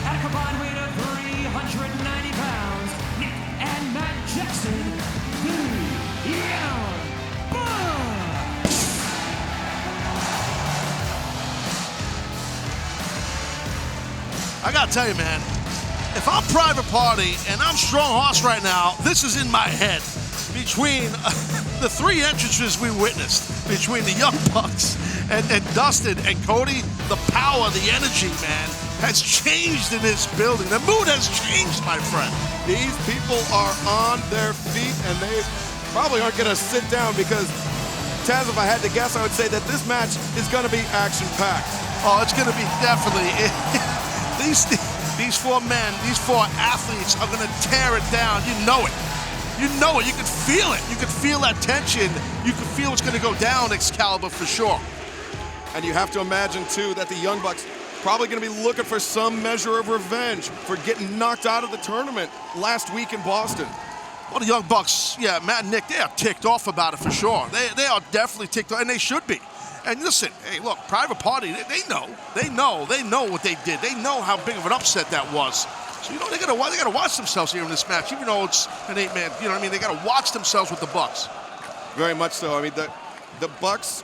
At a combined weight of 390 pounds, Nick and Matt Jackson, the Young Bucks. I gotta tell you, man, if I'm Private Party and I'm Strong Horse right now, this is in my head. Between the 3 entrances we witnessed, between the Young Bucks and Dustin and Cody, the power, the energy, man, has changed in this building. The mood has changed, my friend. These people are on their feet, and they probably aren't going to sit down because, Taz, if I had to guess, I would say that this match is going to be action-packed. Oh, it's going to be definitely. These 4 men, these 4 athletes are going to tear it down. You know it. You know it. You can feel it. You can feel that tension. You can feel what's going to go down, Excalibur, for sure. And you have to imagine, too, that the Young Bucks probably going to be looking for some measure of revenge for getting knocked out of the tournament last week in Boston. Well, the Young Bucks, yeah, Matt and Nick, they are ticked off about it for sure. They are definitely ticked off, and they should be. And listen, hey, look, Private Party, they know what they did. They know how big of an upset that was. So, they gotta watch themselves here in this match, even though it's an 8-man, you know what I mean? They gotta watch themselves with the Bucks. Very much so. I mean, the Bucks,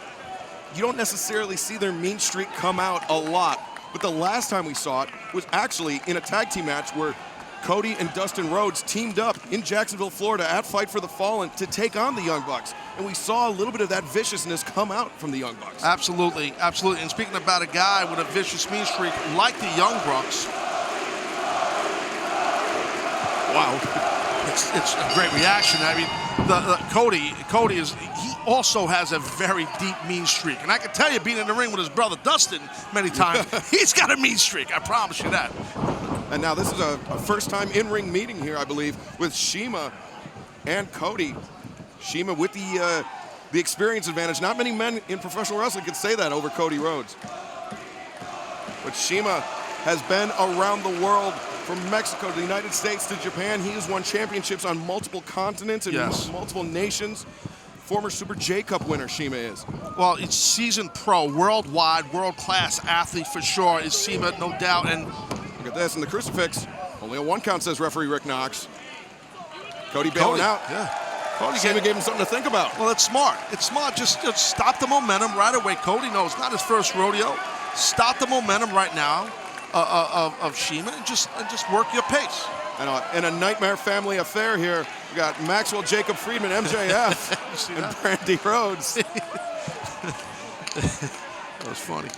you don't necessarily see their mean streak come out a lot. But the last time we saw it was actually in a tag team match where Cody and Dustin Rhodes teamed up in Jacksonville, Florida at Fight for the Fallen to take on the Young Bucks. And we saw a little bit of that viciousness come out from the Young Bucks. Absolutely, absolutely. And speaking about a guy with a vicious mean streak like the Young Bucks, wow, it's a great reaction. I mean, Cody he also has a very deep mean streak. And I can tell you, being in the ring with his brother Dustin many times, he's got a mean streak. I promise you that. And now this is a first-time in-ring meeting here, I believe, with CIMA and Cody. CIMA with the experience advantage. Not many men in professional wrestling can say that over Cody Rhodes. But CIMA has been around the world, from Mexico to the United States to Japan. He has won championships on multiple continents and multiple nations. Former Super J Cup winner, CIMA is. Well, it's seasoned pro, worldwide, world-class athlete for sure is CIMA, no doubt. And look at this, in the crucifix, only a 1 count, says referee Rick Knox. Cody bailing out. Yeah. CIMA gave him something to think about. Well, it's smart. It's smart. Just stop the momentum right away. Cody knows it's not his first rodeo. Stop the momentum right now of CIMA and just work your pace. And a nightmare family affair here. We got Maxwell Jacob Friedman, MJF, and Brandy Rhodes. That was funny.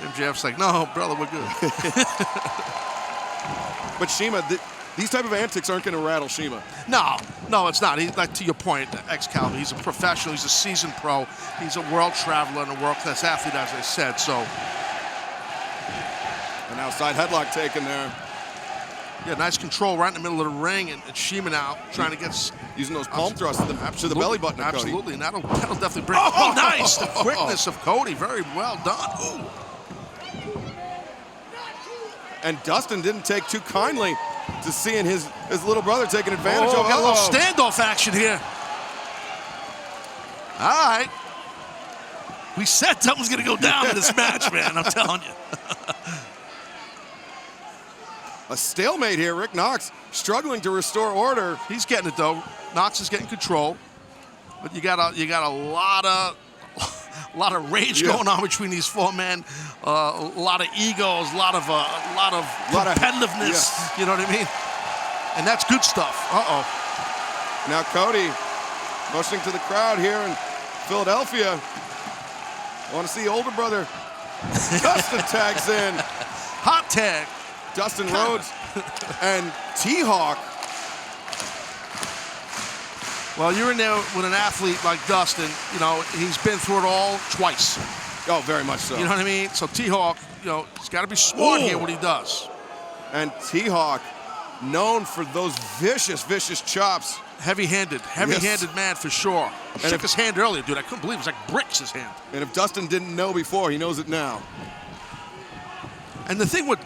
MJF's like, no, brother, we're good. But CIMA, these type of antics aren't going to rattle CIMA. No, it's not. Like, to your point, Excalibur, he's a professional. He's a seasoned pro. He's a world traveler and a world-class athlete, as I said. So, an outside headlock taken there. Yeah, nice control right in the middle of the ring, and CIMA now trying to get using those palm thrusts to the belly button of Cody. Absolutely, and that'll definitely bring. Oh, nice! The quickness of Cody, very well done. Ooh. And Dustin didn't take too kindly to seeing his little brother taking advantage of. Got a little standoff action here. All right. We said something was going to go down in this match, man. I'm telling you. A stalemate here. Rick Knox struggling to restore order. He's getting it though. Knox is getting control, but you got a lot of rage going on between these 4 men. A lot of egos, a lot of competitiveness. You know what I mean? And that's good stuff. Now Cody motioning to the crowd here in Philadelphia. I want to see older brother Dustin tags in. Hot tag. Dustin Rhodes and T-Hawk. Well, you're in there with an athlete like Dustin. He's been through it all twice. Oh, very much so. You know what I mean? So T-Hawk, he's got to be smart here what he does. And T-Hawk, known for those vicious chops. Heavy-handed man for sure. Shook his hand earlier, dude. I couldn't believe it. It was like bricks, his hand. And if Dustin didn't know before, he knows it now. And the thing with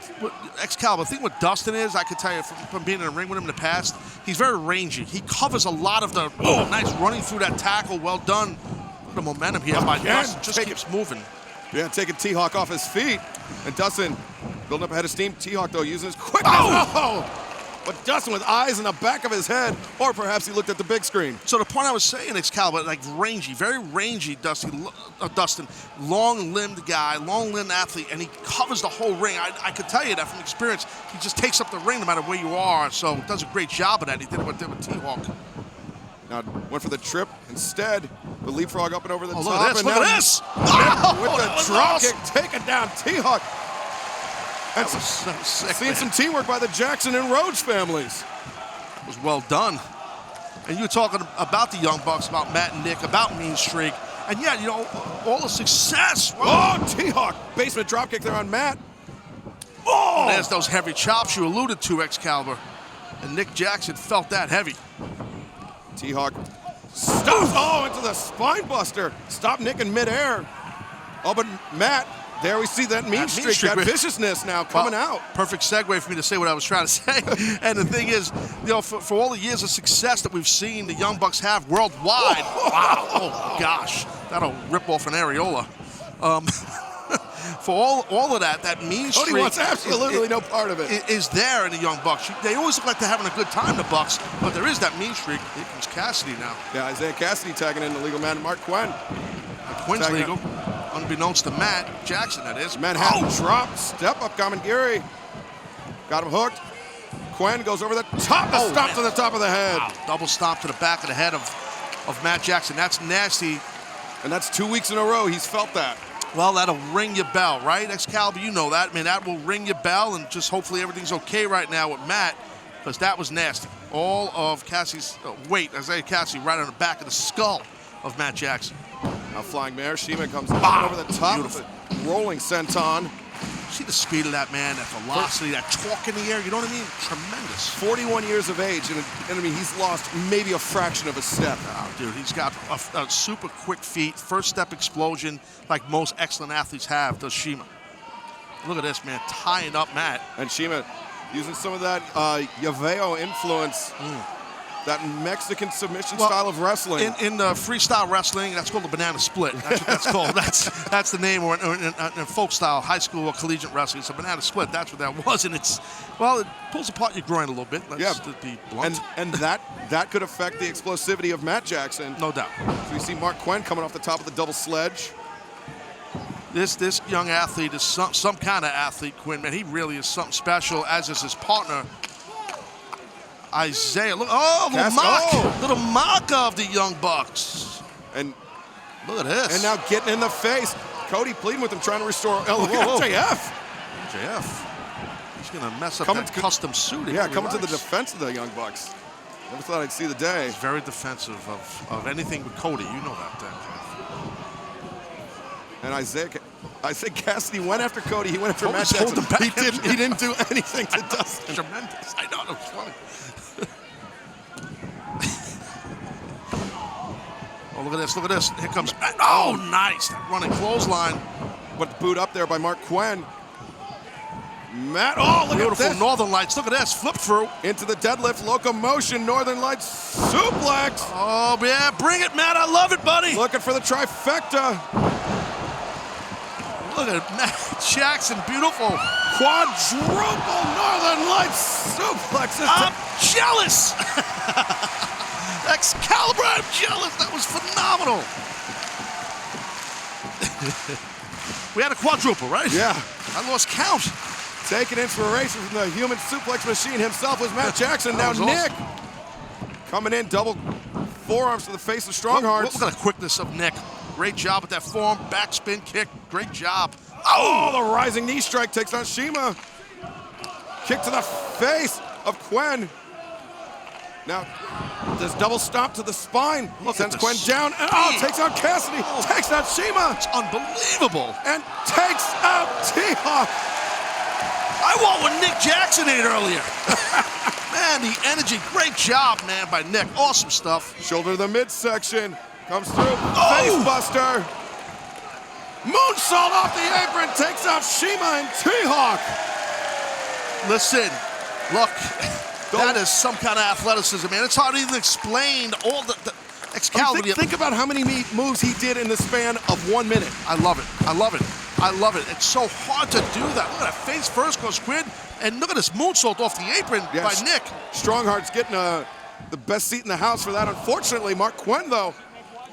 Excalibur, the thing with Dustin is, I could tell you from being in a ring with him in the past, he's very rangy. He covers a lot of the nice running through that tackle. Well done. The momentum here by Dustin just keeps moving. Yeah, taking T-Hawk off his feet. And Dustin building up ahead of steam. T-Hawk, though, using his quickness. But Dustin with eyes in the back of his head, or perhaps he looked at the big screen. So the point I was saying, Excalibur, like rangy, very rangy Dustin, long-limbed guy, long-limbed athlete, and he covers the whole ring. I could tell you that from experience. He just takes up the ring no matter where you are, so does a great job of that. He did it with T-Hawk. Now went for the trip instead. The leapfrog up and over the top. Look at this, look at this! With the drop kick, taking down T-Hawk. That was so sick, seeing some teamwork by the Jackson and Rhodes families. It was well done. And you were talking about the Young Bucks, about Matt and Nick, about mean streak. And yeah, all the success. Oh, T-Hawk. Basement dropkick there on Matt. Oh! There's those heavy chops you alluded to, Excalibur. And Nick Jackson felt that heavy. T-Hawk stops into the spine buster. Stop Nick in midair. Oh, but Matt There we see that mean streak, that viciousness now coming out. Perfect segue for me to say what I was trying to say. And the thing is, you know, for all the years of success that we've seen the Young Bucks have worldwide, wow, oh gosh, that'll rip off an areola. For all of that mean streak. Cody wants absolutely no part of it. Is there in the Young Bucks. They always look like they're having a good time, the Bucks, but there is that mean streak. Here comes Cassidy now. Yeah, Isaiah Cassidy tagging in the legal man, Mark Quinn. Quinn's tagging legal. Unbeknownst to Matt Jackson, that is. Manhattan drop, step up, Kamengiri. Got him hooked. Quinn goes over the top, stomp to the top of the head. Wow. Double stomp to the back of the head of Matt Jackson. That's nasty. And that's 2 weeks in a row he's felt that. Well, that'll ring your bell, right? Excalibur, you know that. I mean, that will ring your bell, and just hopefully everything's okay right now with Matt, because that was nasty. All of Cassie's weight, Isaiah Cassidy, right on the back of the skull of Matt Jackson. Now flying mare, Shima comes over the top. Beautiful. With a rolling senton. See the speed of that man, that velocity, that torque in the air, you know what I mean? Tremendous. 41 years of age, and I mean, he's lost maybe a fraction of a step. Oh, dude, he's got a super quick feet, first step explosion, like most excellent athletes have, does Shima. Look at this, man, tying up Matt. And Shima using some of that Yaveo influence. That Mexican submission style of wrestling. In the freestyle wrestling, that's called the banana split. That's what that's called. That's the name. Or in folk style, high school or collegiate wrestling, it's a banana split. That's what that was. And it pulls apart your groin a little bit. Let's be blunt. And that could affect the explosivity of Matt Jackson. No doubt. So we see Mark Quinn coming off the top of the double sledge. This young athlete is some kind of athlete, Quinn, man. He really is something special, as is his partner, Isaiah. Look, little mock of the Young Bucks. And look at this. And now getting in the face. Cody pleading with him, trying to restore MJF. MJF. He's going to mess up that custom suit. Yeah, coming to the defense of the Young Bucks. Never thought I'd see the day. He's very defensive of anything with Cody. You know that, Dan. And Isaiah Cassidy went after Cody. He went after Matt Jackson. He didn't do anything to Dustin. Tremendous. I know, it was funny. Oh, look at this, look at this. Here comes Matt. Oh, nice. That running clothesline. But boot up there by Mark Quinn. Matt, look beautiful at this. Northern Lights. Look at this. Flip through. Into the deadlift locomotion. Northern Lights suplex. Oh, yeah. Bring it, Matt. I love it, buddy. Looking for the trifecta. Look at Matt Jackson. Beautiful. Quadruple Northern Lights suplex. I'm jealous. Excalibur, I'm jealous. That was phenomenal. We had a quadruple, right? Yeah. I lost count. Taking inspiration from the human suplex machine himself was Matt Jackson. Now Nick coming in, double forearms to the face of Stronghearts. Look at the quickness of Nick. Great job with that forearm, backspin kick. Great job. Oh, the rising knee strike takes on Shima. Kick to the face of Quinn. Now, this double stomp to the spine. Sends Quinn down. And, takes out Cassidy. Takes out Shima. It's unbelievable. And takes out T-Hawk. I want what Nick Jackson ate earlier. Man, the energy. Great job, man, by Nick. Awesome stuff. Shoulder to the midsection. Comes through. Face buster. Moonsault off the apron. Takes out Shima and T-Hawk. Listen, look. That is some kind of athleticism, man. It's hard to even explain all the Excalibur. Think about how many moves he did in the span of 1 minute. I love it. I love it. I love it. It's so hard to do that. Look at that face first goes Quinn, and look at this moonsault off the apron by Nick. Strongheart's getting the best seat in the house for that. Unfortunately, Mark Quinn, though,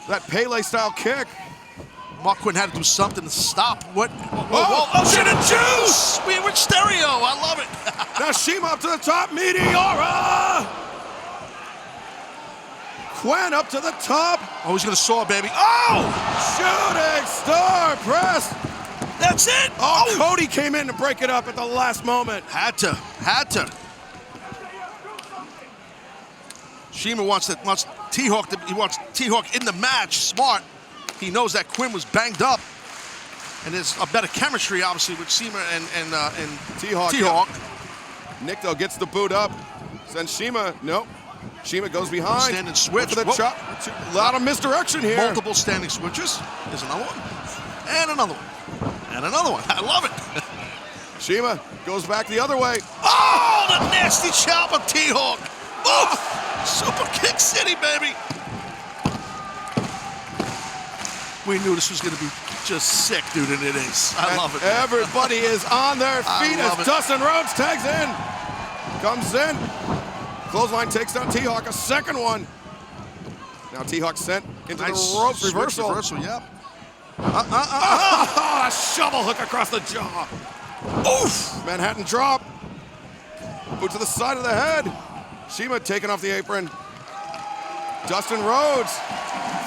that Pele-style kick. Mark Quinn had to do something to stop. What? Whoa. Ocean and juice! We were stereo. I love it. Now Shima up to the top. Meteora! Quinn up to the top. Oh, he's going to soar, baby. Oh! Shooting star press. That's it. Oh, Cody came in to break it up at the last moment. Had to. Shima wants T-Hawk. He wants T-Hawk in the match. Smart. He knows that Quinn was banged up, and there's a better chemistry, obviously, with Shima and T-Hawk. Yeah. Nick, though, gets the boot up. Sends Shima. Nope. Shima goes behind. Standing switch. For the chop. A lot of misdirection here. Multiple standing switches. There's another one. And another one. And another one. I love it. Shima goes back the other way. Oh, the nasty chop of T-Hawk. Oh, super kick city, baby. We knew this was going to be just sick, dude, and it is. I love it. Man. Everybody is on their feet as Dustin Rhodes tags in. Comes in. Clothesline takes down T-Hawk, a second one. Now T-Hawk sent into the ropes. Reversal. Yep. A shovel hook across the jaw. Oof! Manhattan drop. Boot to the side of the head. Shima taking off the apron. Dustin Rhodes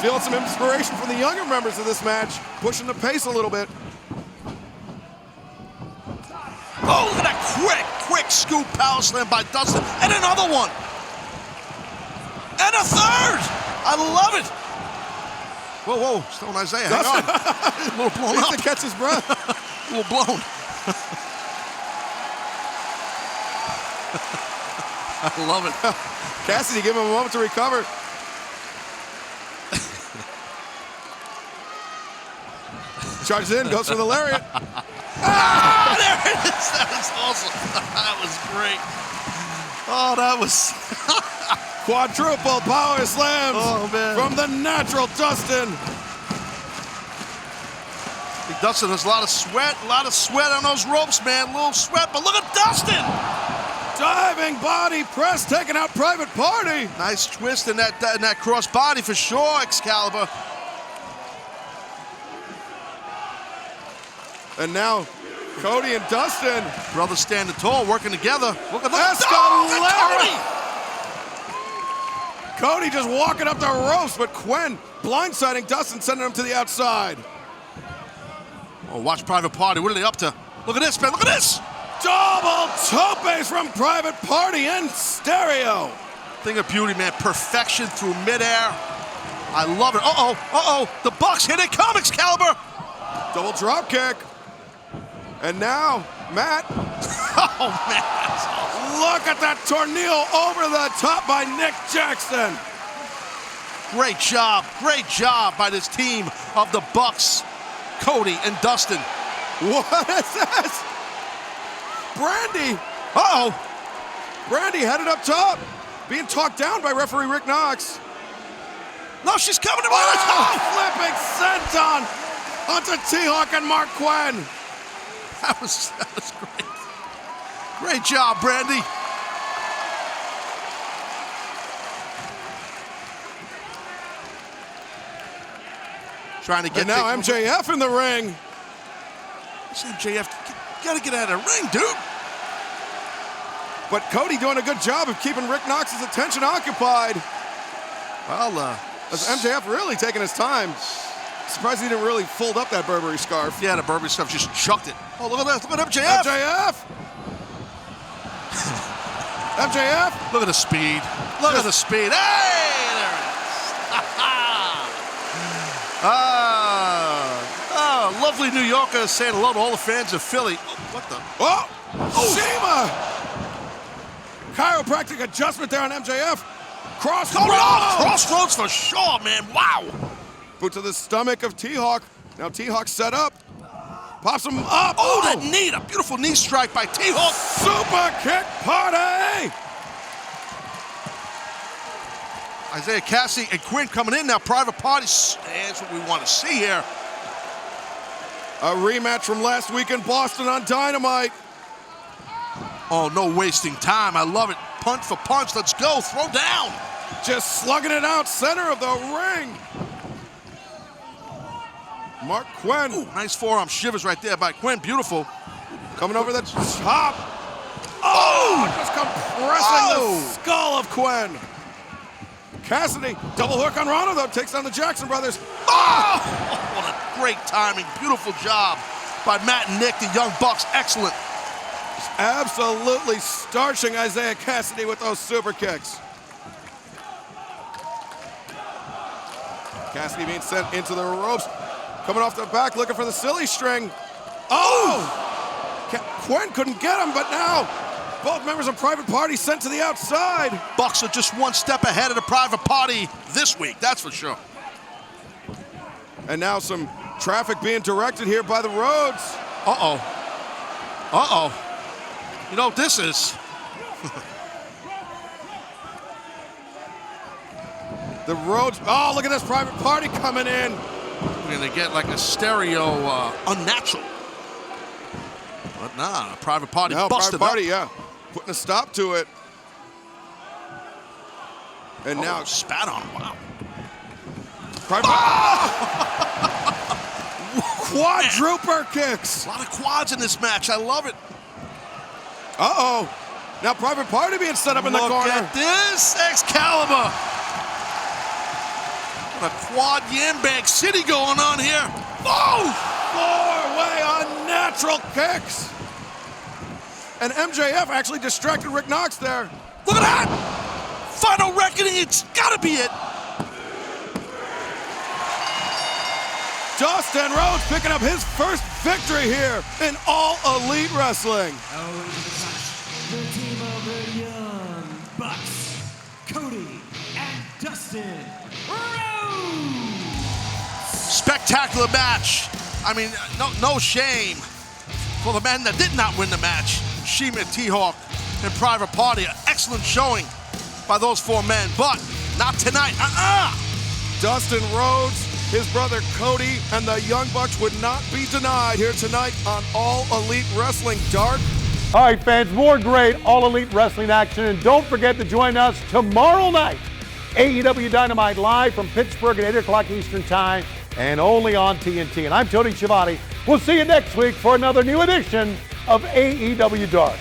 feeling some inspiration from the younger members of this match, pushing the pace a little bit. Oh, look at that quick scoop power slam by Dustin. And another one. And a third. I love it. Whoa, Stone Isaiah, hang on. A little blown up. Needs to catch his breath. A little blown. I love it. Cassidy give him a moment to recover. Charges in, goes for the lariat. Ah, there it is. That was awesome. That was great. Oh, that was... Quadruple power slams from the natural Dustin. Dustin has a lot of sweat on those ropes, man. A little sweat, but look at Dustin. Diving body press, taking out Private Party. Nice twist in that cross body for sure, Excalibur. And now Cody and Dustin. Brothers standing tall, working together. Look at that. Cody just walking up the ropes, but Quen blindsiding Dustin, sending him to the outside. Oh, watch Private Party. What are they up to? Look at this, man. Look at this. Double topes from Private Party in stereo. Thing of beauty, man. Perfection through midair. I love it. Uh-oh. The Bucks. Here they come, Excalibur. Double drop kick. And now, Matt. Oh, man. That's awesome. Look at that tornado over the top by Nick Jackson. Great job by this team of the Bucks, Cody and Dustin. What is this? Brandy. Brandy headed up top, being talked down by referee Rick Knox. No, she's coming to flipping senton onto T-Hawk and Mark Quen. That was great. Great job, Brandy. Trying to get and now MJF in the ring. MJF, you gotta get out of the ring, dude. But Cody doing a good job of keeping Rick Knox's attention occupied. Well, as MJF really taking his time. Surprised he didn't really fold up that Burberry scarf. Yeah, the Burberry scarf, just chucked it. Oh, look at that. Look at MJF. MJF. Look at the speed. Look at the speed. Hey, there it is. Lovely New Yorker saying hello to all the fans of Philly. What the? Shima. Chiropractic adjustment there on MJF. Crossroads for sure, man. Wow. Boot to the stomach of T-Hawk. Now T-Hawk set up. Pops him up. Oh, that knee. A beautiful knee strike by T-Hawk. Super kick party. Isaiah Cassidy and Quen coming in now. Private Party. That's what we want to see here. A rematch from last week in Boston on Dynamite. Oh, no wasting time. I love it. Punch for punch. Let's go. Throw down. Just slugging it out center of the ring. Mark Quen. Ooh, nice forearm shivers right there by Quen. Beautiful. Coming over the top. Just compressing the skull of Quen. Cassidy, double hook on Rana though, takes down the Jackson brothers. What a great timing. Beautiful job by Matt and Nick, the Young Bucks. Excellent. Just absolutely starching Isaiah Cassidy with those super kicks. Cassidy being sent into the ropes. Coming off the back, looking for the silly string. Quen couldn't get him, but now both members of Private Party sent to the outside. Bucks are just one step ahead of the Private Party this week, that's for sure. And now some Traffic being directed here by the Rhodes. Uh-oh. Uh-oh. You know what this is? The Rhodes, oh, look at this Private Party coming in. We're gonna get like a stereo unnatural. But nah, Private Party busted Private Party, up. yeah. Putting a stop to it. And now spat on, wow. Private Quadruper kicks. A lot of quads in this match, I love it. Uh-oh. Now Private Party being set up in the corner. Look at this, Excalibur. What a quad Yambag City going on here. Oh! Four-way unnatural kicks. And MJF actually distracted Rick Knox there. Look at that! Final reckoning, it's gotta be it. Dustin Rhodes picking up his first victory here in All Elite Wrestling. The team of the Young Bucks, Cody and Dustin Rhodes. Spectacular match. I mean, no shame for the men that did not win the match. Shima, T-Hawk, and Private Party. An excellent showing by those four men, but not tonight. Dustin Rhodes, his brother Cody, and the Young Bucks would not be denied here tonight on All Elite Wrestling. Dark. All right, fans, more great All Elite Wrestling action. And don't forget to join us tomorrow night. AEW Dynamite live from Pittsburgh at 8 o'clock Eastern Time and only on TNT. And I'm Tony Schiavone. We'll see you next week for another new edition of AEW Dark.